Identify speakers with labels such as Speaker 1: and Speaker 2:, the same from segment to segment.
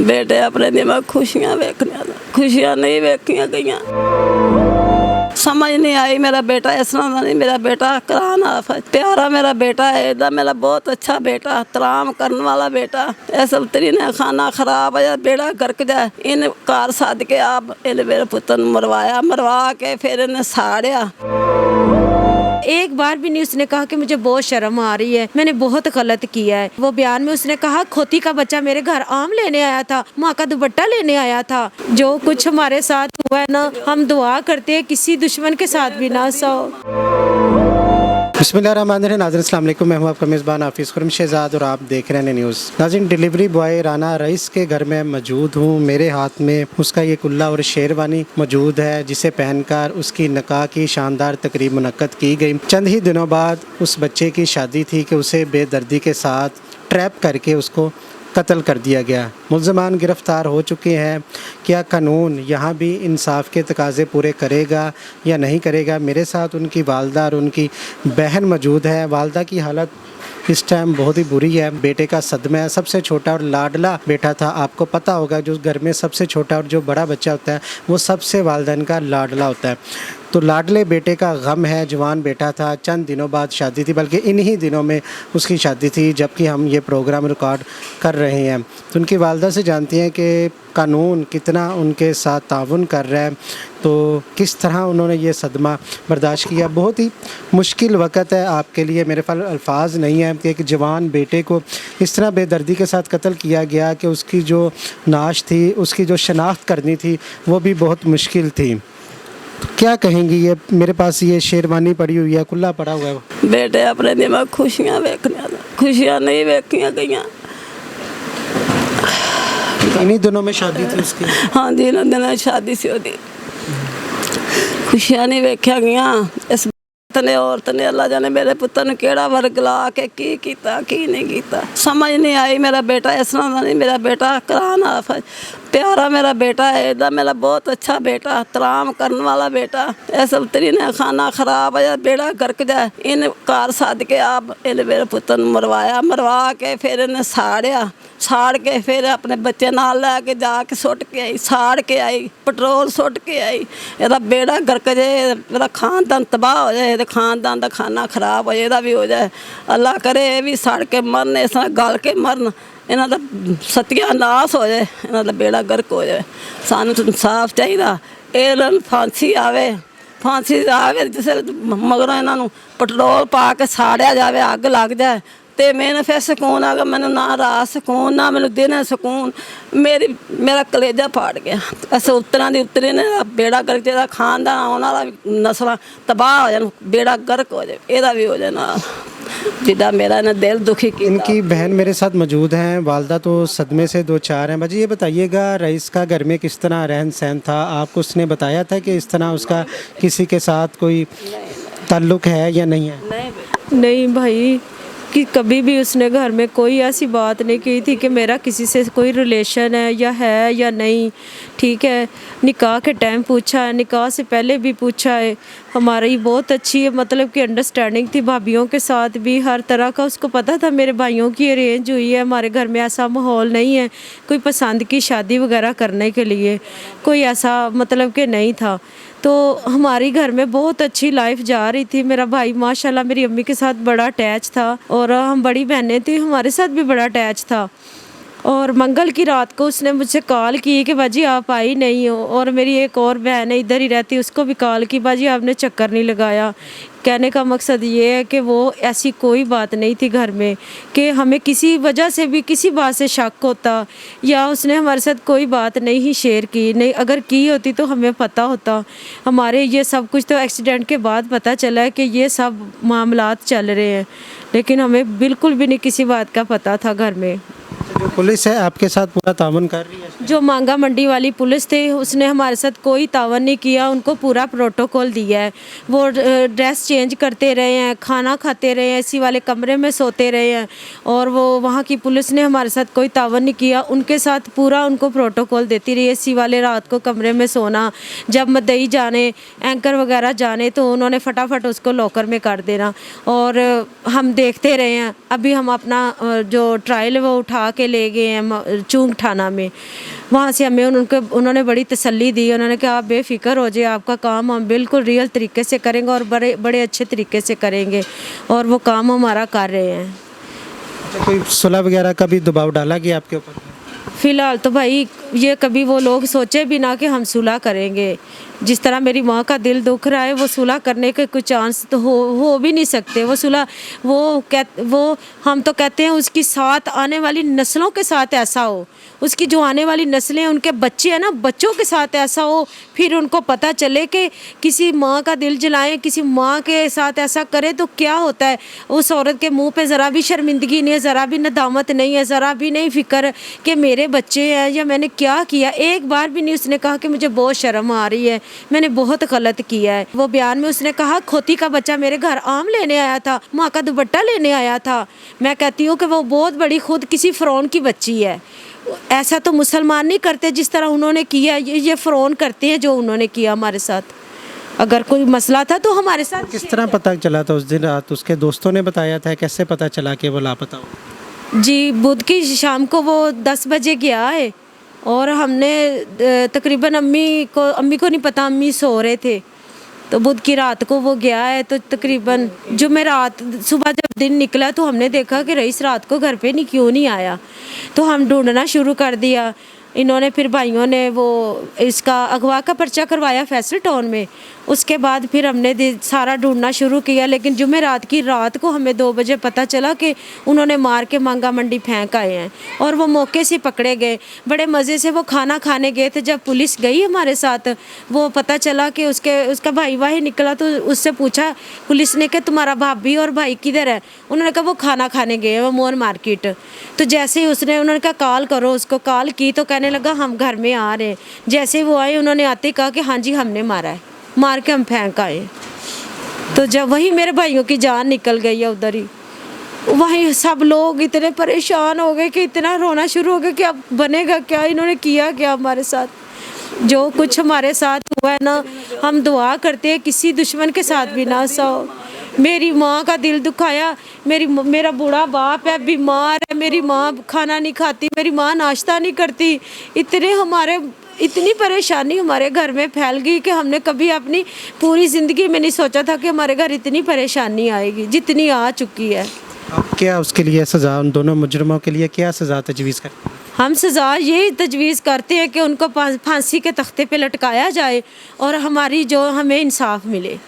Speaker 1: बेटे अपने दी मैं खुशियां वेखनियां, खुशियां नहीं वेखियां गईयां। समझ नहीं आई मेरा बेटा इस तरह का नहीं, मेरा बेटा करान आफ है, प्यारा मेरा बेटा है, इदा मेरा बहुत अच्छा बेटा, तराम करने वाला बेटा। इस उतरी ने खाना खराब है, बेड़ा गर्क जाए, इन कार सद के आप इन मेरे पुत्र मरवाया, मरवा के फिर इन्हें साड़िया।
Speaker 2: एक बार भी नहीं उसने कहा कि मुझे बहुत शर्म आ रही है, मैंने बहुत गलत किया है। वो बयान में उसने कहा खोती का बच्चा मेरे घर आम लेने आया था, माँ का दुपट्टा लेने आया था। जो कुछ हमारे साथ हुआ है ना, हम दुआ करते हैं किसी दुश्मन के साथ भी ना हो।
Speaker 3: बिस्मिल्लाहिर्रहमानिर्रहीम। नाज़रीन अस्सलाम वालेकुम, मैं हूं आपका मेज़बान हाफिज़ खुर्रम शहज़ाद और आप देख रहे हैं न्यूज़। नाज़रीन, डिलीवरी बॉय राना रईस के घर में मौजूद हूं। मेरे हाथ में उसका ये कुल्ला और शेरवानी मौजूद है, जिसे पहनकर उसकी निकाह की शानदार तकरीब मुनक्कद की गई। चंद ही दिनों बाद उस बच्चे की शादी थी कि उसे बेदर्दी के साथ ट्रैप करके उसको कत्ल कर दिया गया। मुल्ज़मान गिरफ़्तार हो चुके हैं। क्या कानून यहाँ भी इंसाफ के तकाज़े पूरे करेगा या नहीं करेगा? मेरे साथ उनकी वालदा और उनकी बहन मौजूद है। वालदा की हालत इस टाइम बहुत ही बुरी है। बेटे का सदमा है, सबसे छोटा और लाडला बेटा था। आपको पता होगा जो घर में सबसे छोटा और जो बड़ा बच्चा होता है वो सबसे वालिदैन का लाडला होता है। तो लाडले बेटे का गम है। जवान बेटा था, चंद दिनों बाद शादी थी, बल्कि इन्हीं दिनों में उसकी शादी थी जबकि हम ये प्रोग्राम रिकॉर्ड कर रहे हैं। तो उनकी वालदा से जानते हैं कि कानून कितना उनके साथ ताउन कर रहा है, तो किस तरह उन्होंने ये सदमा बर्दाश्त किया। बहुत ही मुश्किल वक़्त है आपके लिए, मेरे पास अल्फाज नहीं है कि एक जवान बेटे को इस तरह बेदर्दी के साथ कत्ल किया गया कि उसकी जो नाश थी, उसकी जो शनाख्त करनी थी वो भी बहुत मुश्किल थी। तो क्या कहेंगी? ये मेरे पास ये शेरवानी पड़ी हुई है, कुल्ला पड़ा हुआ है।
Speaker 1: बेटे अपने दी मैं खुशियां वेखनियां, खुशियां नहीं वेखियां गईयां।
Speaker 3: इन्हीं दिनों में शादी थी उसकी?
Speaker 1: हाँ जी, इन्होंने दिनों शादी सी होती, खुशियां नहीं वेखिया गईयां। इस ने औरत ने अल्लाह जाने मेरे पुत्र ने केड़ा वर्गला के की कीता की नहीं कीता, समझ नहीं आई। मेरा बेटा इस तरह का नहीं, मेरा बेटा करान आफ है, प्यारा मेरा बेटा है, इदा मेरा बहुत अच्छा बेटा, तराम करने वाला बेटा। इस उतरी ने खाना खराब है, बेड़ा गर्क जाए, इन कार सद के आप इन मेरे पुत्र मरवाया, मरवा के फिर इन्हें साड़िया, साड़ के फिर अपने बच्चे नाल लैके जाके सुट के आई, साड़ के आई, पेट्रोल सुट के आई। ਇਹਦਾ बेड़ा गर्क जाए, ਇਹਦਾ खानदान तबाह हो जाए, ਇਹਦੇ खानदान का खाना खराब हो जाए, ਇਹਦਾ भी हो जाए। अल्लाह करे ये भी सड़ के मरन, इस तरह गल के मरन, इन्हों का सत्यानाश हो जाए, इन्हों का बेड़ा गर्क हो जाए। सानू तो इंसाफ चाहिए, इन्हों फांसी आवे, फांसी आवे जिस मगरों इन्हों पेट्रोल पा के साड़िया जाए, अग लग जाए तो मैंने फिर सुकून आ गया। मैंने ना रात सुकून ना मैंने दिन सुकून, मेरा कलेजा फाड़ गया। ऐसे उतरा दी उतरी ने बेड़ा गर्क जाए, खानदान आने वाला नस्ल तबाह हो जाए, बेड़ा गर्क हो जाए, यदा भी हो जाए ना, जिदा मेरा ना दिल दुखी किया।
Speaker 3: इनकी बहन मेरे साथ मौजूद हैं। वालदा तो सदमे से दो चार हैं। बाजी ये बताइएगा, रईस का घर में किस तरह रहन सहन था? आपको उसने बताया था कि इस तरह उसका किसी के साथ कोई ताल्लुक़ है या नहीं है?
Speaker 2: नहीं भाई, कि कभी भी उसने घर में कोई ऐसी बात नहीं की थी कि मेरा किसी से कोई रिलेशन है या नहीं। ठीक है, निकाह के टाइम पूछा है, निकाह से पहले भी पूछा है। हमारी बहुत अच्छी है, मतलब कि अंडरस्टैंडिंग थी भाभीियों के साथ भी, हर तरह का उसको पता था। मेरे भाइयों की अरेंज हुई है, हमारे घर में ऐसा माहौल नहीं है कोई पसंद की शादी वगैरह करने के लिए, कोई ऐसा मतलब कि नहीं था। तो हमारी घर में बहुत अच्छी लाइफ जा रही थी। मेरा भाई माशाल्लाह मेरी अम्मी के साथ बड़ा अटैच था, और हम बड़ी बहनें थी, हमारे साथ भी बड़ा अटैच था। और मंगल की रात को उसने मुझसे कॉल की कि बाजी आप आई नहीं हो, और मेरी एक और बहन है इधर ही रहती, उसको भी कॉल की, बाजी आपने चक्कर नहीं लगाया। कहने का मकसद ये है कि वो ऐसी कोई बात नहीं थी घर में कि हमें किसी वजह से भी किसी बात से शक होता, या उसने हमारे साथ कोई बात नहीं ही शेयर की। नहीं, अगर की होती तो हमें पता होता। हमारे ये सब कुछ तो एक्सीडेंट के बाद पता चला है कि ये सब मामलात चल रहे हैं, लेकिन हमें बिल्कुल भी नहीं किसी बात का पता था घर में।
Speaker 3: जो पुलिस है आपके साथ पूरा ताउन कर रही है?
Speaker 2: जो मांगा मंडी वाली पुलिस थी उसने हमारे साथ कोई तावन नहीं किया, उनको पूरा प्रोटोकॉल दिया है। वो ड्रेस चेंज करते रहे हैं, खाना खाते रहे हैं, एसी वाले कमरे में सोते रहे हैं, और वो वहाँ की पुलिस ने हमारे साथ कोई तावन नहीं किया। उनके साथ पूरा उनको प्रोटोकॉल देती रही। एसी वाले रात को कमरे में सोना, जब मदई जाने एंकर वगैरह जाने तो उन्होंने फटाफट उसको लॉकर में कर देना, और हम देखते रहे हैं। अभी हम अपना जो ट्रायल वो उठा के ले गए हैं चूंग थाना में। वहाँ से हमें उन्होंने बड़ी तसल्ली दी। उन्होंने कहा आप बेफिक्र हो जाए, आपका काम हम बिल्कुल रियल तरीके से करेंगे और बड़े बड़े अच्छे तरीके से करेंगे, और वो काम हमारा कर रहे हैं।
Speaker 3: अच्छा, कोई सुलह वगैरह का भी दबाव डाला गया आपके ऊपर?
Speaker 2: फ़िलहाल तो भाई ये कभी वो लोग सोचे भी ना कि हम सुलह करेंगे। जिस तरह मेरी माँ का दिल दुख रहा है, वो सुलह करने के कुछ चांस तो हो भी नहीं सकते। वो सुलह वो हम तो कहते हैं उसकी साथ आने वाली नस्लों के साथ ऐसा हो, उसकी जो आने वाली नस्लें हैं उनके बच्चे हैं ना, बच्चों के साथ ऐसा हो, फिर उनको पता चले कि किसी माँ का दिल जलाएं, किसी माँ के साथ ऐसा करें तो क्या होता है। उस औरत के मुंह पे ज़रा भी शर्मिंदगी नहीं है, ज़रा भी नदामत नहीं है, ज़रा भी नहीं फ़िक्र कि मेरे बच्चे हैं या मैंने क्या किया। एक बार भी नहीं उसने कहा कि मुझे बहुत शर्म आ रही है, मैंने बहुत गलत किया है। वो बयान में उसने कहा खोती का बच्चा मेरे घर आम लेने आया था, माँ का दुपट्टा लेने आया था। मैं कहती हूँ कि वो बहुत बड़ी खुद किसी फ़िरौन की बच्ची है। ऐसा तो मुसलमान नहीं करते जिस तरह उन्होंने किया, ये फ़िरौन करते हैं जो उन्होंने किया हमारे साथ। अगर कोई मसला था तो हमारे साथ।
Speaker 3: किस तरह पता चला था उस दिन रात? उसके दोस्तों ने बताया था? कैसे पता चला कि वो लापता हो?
Speaker 2: जी, बुध की शाम को वो 10 बजे गया है, और हमने तकरीबन अम्मी को नहीं पता, अम्मी सो रहे थे, तो बुध की रात को वो गया है। तो तकरीबन जुमेरात सुबह जब दिन निकला तो हमने देखा कि रईस रात को घर पे क्यों नहीं आया। तो हम ढूंढना शुरू कर दिया। इन्होंने फिर भाइयों ने वो इसका अगवा का पर्चा करवाया फैसल टाउन में। उसके बाद फिर हमने सारा ढूंढना शुरू किया, लेकिन जुमेरात की रात को हमें 2 बजे पता चला कि उन्होंने मार के मांगा मंडी फेंक आए हैं, और वो मौके से पकड़े गए। बड़े मज़े से वो खाना खाने गए थे। जब पुलिस गई हमारे साथ, वो पता चला कि उसका भाई वाही निकला, तो उससे पूछा पुलिस ने कि तुम्हारा भाभी और भाई किधर है? उन्होंने कहा वो खाना खाने गए, वो मोर मार्केट। तो जैसे ही उन्होंने कहा कॉल करो, उसको कॉल की तो कहने लगा हम घर में आ रहे हैं। जैसे वो आए उन्होंने आते कहा कि हाँ जी हमने मारा है, मार के हम फेंक आए। तो जब वही मेरे भाइयों की जान निकल गई है उधर ही, वहीं सब लोग इतने परेशान हो गए कि इतना रोना शुरू हो गया कि अब बनेगा क्या, इन्होंने किया क्या हमारे साथ। जो कुछ हमारे साथ हुआ है ना, हम दुआ करते हैं किसी दुश्मन के साथ भी ना ऐसा हो। मेरी माँ का दिल दुखाया। मेरा बूढ़ा बाप है, बीमार है, मेरी माँ खाना नहीं खाती, मेरी माँ नाश्ता नहीं करती। इतनी परेशानी हमारे घर में फैल गई कि हमने कभी अपनी पूरी ज़िंदगी में नहीं सोचा था कि हमारे घर इतनी परेशानी आएगी जितनी आ चुकी है।
Speaker 3: अब क्या उसके लिए सज़ा, उन दोनों मुजरिमों के लिए क्या सज़ा तजवीज़ कर?
Speaker 2: हम सज़ा यही तजवीज़ करते हैं कि उनको फांसी के तख्ते पे लटकाया जाए, और हमें इंसाफ मिले।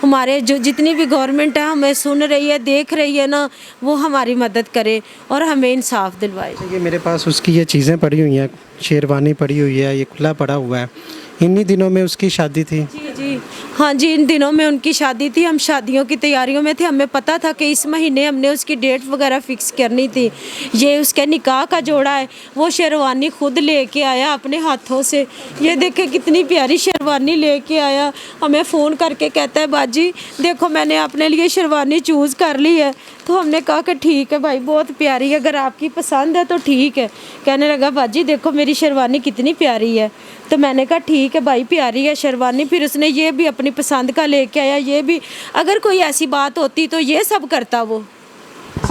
Speaker 2: हमारे जो जितनी भी गवर्नमेंट है हमें सुन रही है, देख रही है ना, वो हमारी मदद करे और हमें इंसाफ दिलवाए।
Speaker 3: ये मेरे पास उसकी ये चीज़ें पड़ी हुई हैं, शेरवानी पड़ी हुई है, ये खुला पड़ा हुआ है। इन्हीं दिनों में उसकी शादी थी?
Speaker 2: जी हाँ जी, इन दिनों में उनकी शादी थी। हम शादियों की तैयारियों में थे। हमें पता था कि इस महीने हमने उसकी डेट वगैरह फ़िक्स करनी थी। ये उसके निकाह का जोड़ा है। वो शेरवानी खुद लेके आया अपने हाथों से। ये देखे कितनी प्यारी शेरवानी लेके आया। हमें फ़ोन करके कहता है बाजी देखो मैंने अपने लिए शेरवानी चूज़ कर ली है। तो हमने कहा कि ठीक है भाई, बहुत प्यारी है, अगर आपकी पसंद है तो ठीक है। कहने लगा बाजी देखो मेरी शेरवानी कितनी प्यारी है। तो मैंने कहा ठीक है भाई, प्यारी है शेरवानी। फिर उसने ये भी अपनी पसंद का लेके आया। ये भी अगर कोई ऐसी बात होती तो ये सब करता वो।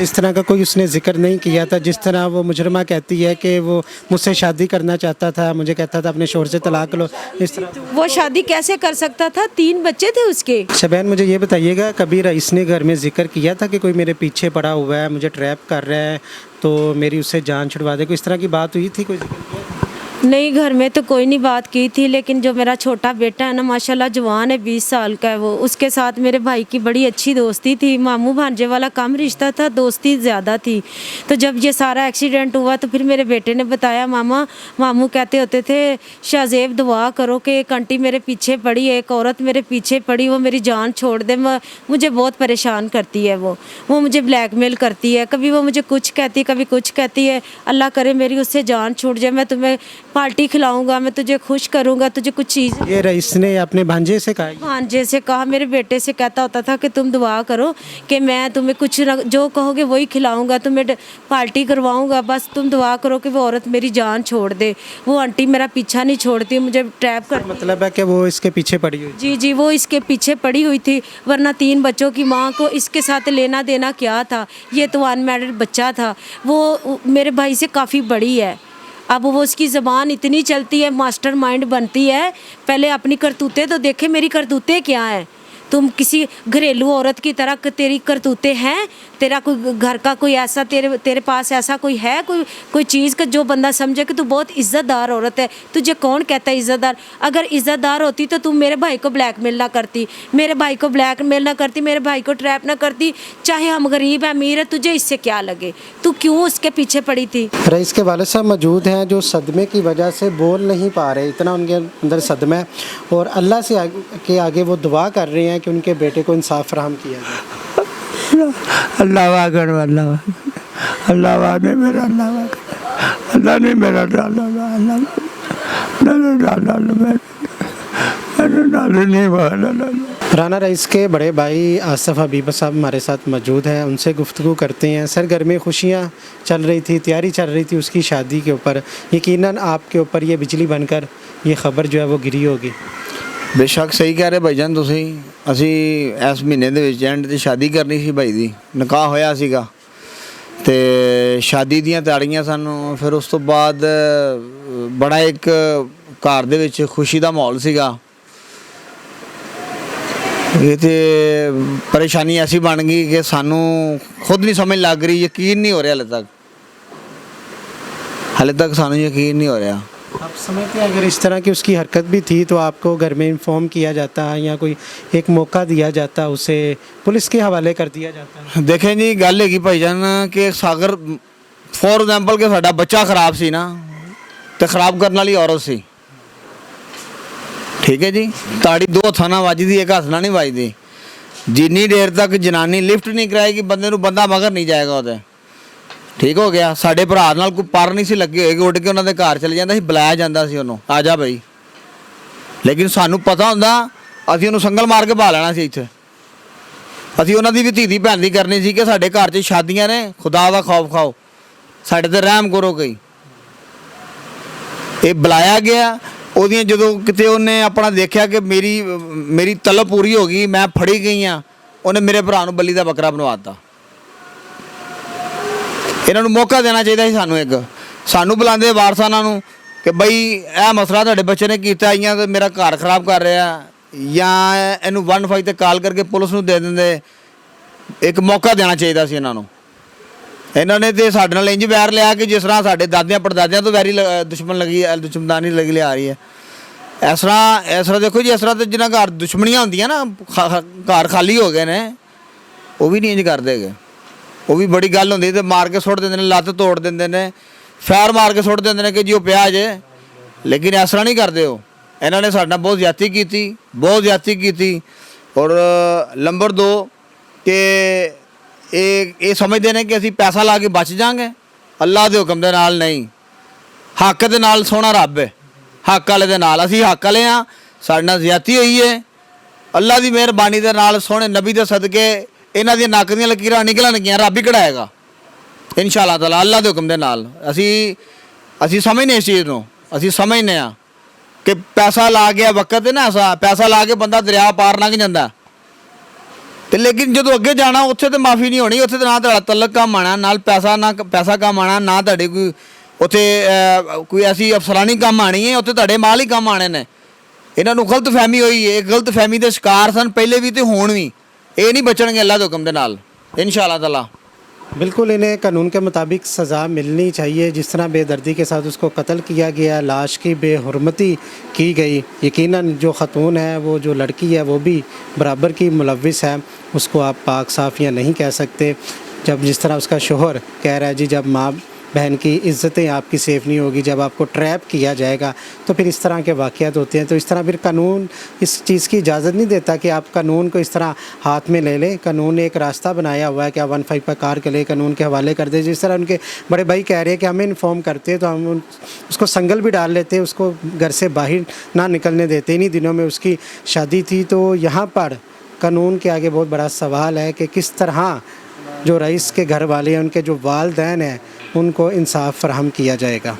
Speaker 3: इस तरह का कोई उसने जिक्र नहीं किया था जिस तरह वो मुजरिमा कहती है कि वो मुझसे शादी करना चाहता था, मुझे कहता था अपने शोहर से तलाक लो, इस तरह?
Speaker 2: वो शादी कैसे कर सकता था? 3 बच्चे थे उसके।
Speaker 3: अच्छा बहन, मुझे ये बताइएगा कभी रईस ने घर में जिक्र किया था कि कोई मेरे पीछे पड़ा हुआ है, मुझे ट्रैप कर रहा है, तो मेरी उससे जान छुड़वा दे? कोई इस तरह की बात हुई थी? कोई जिक्र किया था?
Speaker 2: नहीं, घर में तो कोई नहीं बात की थी, लेकिन जो मेरा छोटा बेटा है ना माशाल्लाह जवान है, 20 साल का है वो, उसके साथ मेरे भाई की बड़ी अच्छी दोस्ती थी। मामू भांजे वाला कम रिश्ता था, दोस्ती ज़्यादा थी। तो जब ये सारा एक्सीडेंट हुआ तो फिर मेरे बेटे ने बताया मामू कहते होते थे शाहजेब दुआ करो कि एक आंटी मेरे पीछे पड़ी है, एक औरत मेरे पीछे पड़ी, वो मेरी जान छोड़ दे, मुझे बहुत परेशान करती है, वो मुझे ब्लैकमेल करती है, कभी वो मुझे कुछ कहती है कभी कुछ कहती है। अल्लाह करे मेरी उससे जान छूट जाए, मैं तुम्हें पार्टी खिलाऊंगा, मैं तुझे खुश करूंगा, तुझे कुछ चीज़।
Speaker 3: ये रईस ने अपने भांजे से कहा?
Speaker 2: भांजे से कहा, मेरे बेटे से कहता होता था कि तुम दुआ करो कि मैं तुम्हें कुछ जो कहोगे वही खिलाऊंगा, तुम्हें पार्टी करवाऊंगा, बस तुम दुआ करो कि वो औरत मेरी जान छोड़ दे। वो आंटी मेरा पीछा नहीं छोड़ती, मुझे ट्रैप कर।
Speaker 3: मतलब है कि वो इसके पीछे पड़ी हुई?
Speaker 2: जी जी, वो इसके पीछे पड़ी हुई थी, वरना 3 बच्चों की माँ को इसके साथ लेना देना क्या था। ये तो अनमैरिड बच्चा था, वो मेरे भाई से काफ़ी बड़ी है। अब वो उसकी ज़बान इतनी चलती है, मास्टरमाइंड बनती है। पहले अपनी करतूतें तो देखे, मेरी करतूतें क्या हैं। तुम किसी घरेलू औरत की तरह तेरी करतूतें हैं, तेरा कोई घर का कोई ऐसा तेरे पास ऐसा कोई है, कोई चीज़ का जो बंदा समझे कि तू बहुत इज़्ज़तदार औरत है। तुझे कौन कहता है इज़्ज़तदार? अगर इज़्ज़तदार होती तो तुम मेरे भाई को ब्लैकमेल ना करती, मेरे भाई को ब्लैकमेल ना करती, मेरे भाई को ट्रैप ना करती। चाहे हम गरीब है अमीर है, तुझे इससे क्या लगे? तू क्यों उसके पीछे पड़ी थी?
Speaker 3: रईस के वालिद साहब मौजूद हैं जो सदमे की वजह से बोल नहीं पा रहे, इतना उनके अंदर सदमा है, और अल्लाह से के आगे वो दुआ कर रहे हैं कि उनके बेटे को इंसाफ फराहम किया जाए।
Speaker 4: अल्लाह वाकर अल्लाह अल्लाह वाने मेरा अल्लाह वाकर अल्लाह ने मेरा डाला
Speaker 3: राना रईस के बड़े भाई आसफ हबीब साहब हमारे साथ मौजूद हैं, उनसे गुफ्तगू करते हैं। सर, घर में खुशियाँ चल रही थी, तैयारी चल रही थी उसकी शादी के ऊपर, यकीनन आपके ऊपर ये बिजली बनकर ये खबर जो है वो गिरी होगी।
Speaker 4: बेशक सही कह रहे भाईजान ਤੁਸੀਂ। ਅਸੀਂ ਇਸ ਮਹੀਨੇ ਦੇ ਵਿੱਚ ਐਂਡ ਤੇ ਸ਼ਾਦੀ ਕਰਨੀ ਸੀ ਭਾਈ ਦੀ, ਨਿਕਾਹ ਹੋਇਆ ਸੀਗਾ ਤੇ ਸ਼ਾਦੀ ਦੀਆਂ ਤਿਆਰੀਆਂ ਸਾਨੂੰ। ਫਿਰ ਉਸ ਤੋਂ ਬਾਅਦ ਬੜਾ ਇੱਕ ਘਰ ਦੇ ਵਿੱਚ ਖੁਸ਼ੀ ਦਾ ਮਾਹੌਲ ਸੀਗਾ। ਇਹ ਤੇ ਪਰੇਸ਼ਾਨੀ ਐਸੀ ਬਣ ਗਈ ਕਿ ਸਾਨੂੰ ਖੁਦ ਨਹੀਂ ਸਮਝ ਲੱਗ ਰਹੀ, ਯਕੀਨ नहीं हो रहा हाले तक ਸਾਨੂੰ ਯਕੀਨ नहीं हो रहा।
Speaker 3: आप समझते हैं अगर इस तरह की उसकी हरकत भी थी तो आपको घर में इन्फॉर्म किया जाता है या कोई एक मौका दिया जाता, उसे पुलिस के हवाले कर दिया जाता है?
Speaker 4: देखें जी, गल है भाईजान कि सागर फॉर एग्जाम्पल कि साडा बच्चा खराब सी ना, तो खराब करने वाली औरत सी, ठीक है जी। ताड़ी 2 हत्थां नाल वजदी, एक हत्थ नाल नहीं वजदी। जिन्नी देर तक जनानी लिफ्ट नहीं कराएगी बंदे नूं, बंदा मगर नहीं जाएगा ਉਹਦੇ। ठीक हो गया। साडे भरा नाल कोई पर नहीं सी लगी होएगी, उड़ के उन्होंने घर चले जाता, बुलाया जाता सी उन्होंने, आ जा बई। लेकिन सानू पता हुंदा असीं उन्होंने संगल मार के पा लेना सी इत्थे। असीं उन्हां दी भी धी दी भैन दी करनी सी कि साडे घर च शादियां ने, खुदा दा खौफ खाओ, साडे ते रहम करो कोई। ये बुलाया गया, ਉਹਦੀਆਂ ਜਦੋਂ ਕਿਤੇ ਉਹਨੇ ਆਪਣਾ ਦੇਖਿਆ ਕਿ ਮੇਰੀ ਤਲਬ ਪੂਰੀ ਹੋ ਗਈ, ਮੈਂ ਫੜੀ ਗਈ ਆ, ਉਹਨੇ ਮੇਰੇ ਭਰਾ ਨੂੰ ਬੱਲੀ ਦਾ ਬੱਕਰਾ ਬਣਵਾਤਾ। ਇਹਨਾਂ ਨੂੰ ਮੌਕਾ ਦੇਣਾ ਚਾਹੀਦਾ ਸੀ ਸਾਨੂੰ। ਇੱਕ ਸਾਨੂੰ ਬੁਲਾਉਂਦੇ ਵਾਰਸਾਂ ਨੂੰ ਕਿ ਬਈ ਇਹ ਮਸਲਾ ਤੁਹਾਡੇ ਬੱਚੇ ਨੇ ਕੀਤਾ, ਆਈਆਂ ਤੇ ਮੇਰਾ ਘਰ ਖਰਾਬ ਕਰ ਰਿਹਾ, ਜਾਂ ਇਹਨੂੰ 15 ਤੇ ਕਾਲ ਕਰਕੇ ਪੁਲਿਸ ਨੂੰ ਦੇ ਦਿੰਦੇ। ਇੱਕ ਮੌਕਾ ਦੇਣਾ ਚਾਹੀਦਾ ਸੀ ਇਹਨਾਂ ਨੂੰ। ਇਹਨਾਂ ਨੇ ਤੇ ਸਾਡੇ ਨਾਲ ਇੰਜ ਵੈਰ ਲਿਆ ਕਿ ਜਿਸ ਤਰ੍ਹਾਂ ਸਾਡੇ ਦਾਦਿਆਂ ਪੜਦਾਦਿਆਂ ਤੋਂ ਵੈਰੀ ਦੁਸ਼ਮਣਦਾਨੀ ਲੱਗੀ ਲਿਆ ਰਹੀ ਹੈ। ਇਸ ਤਰ੍ਹਾਂ ਦੇਖੋ ਜੀ, ਇਸ ਤਰ੍ਹਾਂ ਤੇ ਜਿਹਨਾਂ ਘਰ ਦੁਸ਼ਮਣੀਆਂ ਹੁੰਦੀਆਂ ਨਾ, ਘਰ ਖਾਲੀ ਹੋ ਗਏ ਨੇ, ਉਹ ਵੀ ਨਹੀਂ ਇੰਜ ਕਰਦੇ ਹੈਗੇ। ਉਹ ਵੀ ਬੜੀ ਗੱਲ ਹੁੰਦੀ ਤੇ ਮਾਰ ਕੇ ਸੁੱਟ ਦਿੰਦੇ ਨੇ, ਲੱਤ ਤੋੜ ਦਿੰਦੇ ਨੇ, ਫੈਰ ਮਾਰ ਕੇ ਸੁੱਟ ਦਿੰਦੇ ਨੇ ਕਿ ਜੀ ਉਹ ਪਿਆ ਜੇ। ਲੇਕਿਨ ਇਸ ਤਰ੍ਹਾਂ ਨਹੀਂ ਕਰਦੇ ਉਹ। ਇਹਨਾਂ ਨੇ ਸਾਡੇ ਨਾਲ ਬਹੁਤ ਜ਼ਿਆਦਤੀ ਕੀਤੀ। ਔਰ ਨੰਬਰ 2 ਕਿ ਇਹ ਸਮਝਦੇ ਨੇ ਕਿ ਅਸੀਂ ਪੈਸਾ ਲਾ ਕੇ ਬਚ ਜਾਵਾਂਗੇ, ਅੱਲਾਹ ਦੇ ਹੁਕਮ ਦੇ ਨਾਲ ਨਹੀਂ। ਹੱਕ ਦੇ ਨਾਲ ਸੋਹਣਾ ਰੱਬ ਹੈ, ਹੱਕ ਵਾਲੇ ਦੇ ਨਾਲ। ਅਸੀਂ ਹੱਕ ਵਾਲੇ ਹਾਂ, ਸਾਡੇ ਨਾਲ ਜ਼ਿਆਦਤੀ ਹੋਈ ਹੈ। ਅੱਲਾਹ ਦੀ ਮਿਹਰਬਾਨੀ ਦੇ ਨਾਲ, ਸੋਹਣੇ ਨਬੀ ਦੇ ਸਦਕੇ ਇਹਨਾਂ ਦੀਆਂ ਨੱਕ ਦੀਆਂ ਲਕੀਰਾਂ ਨਿਕਲਣਗੀਆਂ, ਰੱਬ ਹੀ ਕਢਾਏਗਾ ਇਨਸ਼ਾ ਅੱਲਾਹ ਤਾਲਾ, ਅੱਲਾਹ ਦੇ ਹੁਕਮ ਦੇ ਨਾਲ। ਅਸੀਂ ਸਮਝਦੇ ਇਸ ਚੀਜ਼ ਨੂੰ, ਅਸੀਂ ਸਮਝਦੇ ਹਾਂ ਕਿ ਪੈਸਾ ਲਾ ਗਿਆ ਵਕਤ ਹੈ ਨਾ, ਪੈਸਾ ਲਾ ਕੇ ਬੰਦਾ ਦਰਿਆ ਪਾਰ ਲੰਘ ਜਾਂਦਾ ਤੇ ਲੇਕਿਨ ਜਦੋਂ ਅੱਗੇ ਜਾਣਾ ਉੱਥੇ ਤੇ ਮਾਫੀ ਨਹੀਂ ਹੋਣੀ। ਉੱਥੇ ਤੇ ਨਾ ਤੁਹਾਡਾ ਤਲਕ ਕੰਮ ਆਣਾ, ਨਾਲ ਪੈਸਾ ਕੰਮ ਆਣਾ, ਨਾ ਤੁਹਾਡੇ ਕੋਈ ਉੱਥੇ ਕੋਈ ਐਸੀ ਅਫਸਰਾਨੀ ਕੰਮ ਆਣੀ ਹੈ, ਉੱਥੇ ਤੁਹਾਡੇ ਮਾਲ ਹੀ ਕੰਮ ਆਣੇ ਨੇ। ਇਹਨਾਂ ਨੂੰ ਗਲਤ ਫਹਿਮੀ ਹੋਈ ਹੈ, ਗਲਤ ਫਹਿਮੀ ਦੇ ਸ਼ਿਕਾਰ ਸਨ ਪਹਿਲੇ ਵੀ ਤੇ ਹੁਣ ਵੀ। ये नहीं बचणगे अल्लाह के हुक्म दे नाल इंशाअल्लाह ताला।
Speaker 3: बिल्कुल, इन्हें कानून के मुताबिक सज़ा मिलनी चाहिए। जिस तरह बेदर्दी के साथ उसको कत्ल किया गया, लाश की बेहुरमती की गई, यकीनन जो ख़तून है, वो जो लड़की है, वो भी बराबर की मुलविस है। उसको आप पाक साफ़ या नहीं कह सकते। जब जिस तरह उसका शोहर कह रहा है जी, जब माँ बहन की इज़्ज़तें आपकी सेफ़ नहीं होगी, जब आपको ट्रैप किया जाएगा तो फिर इस तरह के वाक़यात होते हैं। तो इस तरह फिर कानून इस चीज़ की इजाज़त नहीं देता कि आप कानून को इस तरह हाथ में ले लें। कानून ने एक रास्ता बनाया हुआ है कि आप 15 पर कार के लिए कानून के हवाले कर दें। जिस तरह उनके बड़े भाई कह रहे हैं कि हमें इन्फॉर्म करते हैं तो हम उसको संगल भी डाल लेते, उसको घर से बाहर ना निकलने देते। इन्हीं दिनों में उसकी शादी थी। तो यहाँ पर कानून के आगे बहुत बड़ा सवाल है कि किस तरह जो रईस के घर वाले हैं, उनके जो वालिदैन हैं, उनको इंसाफ फराहम किया जाएगा।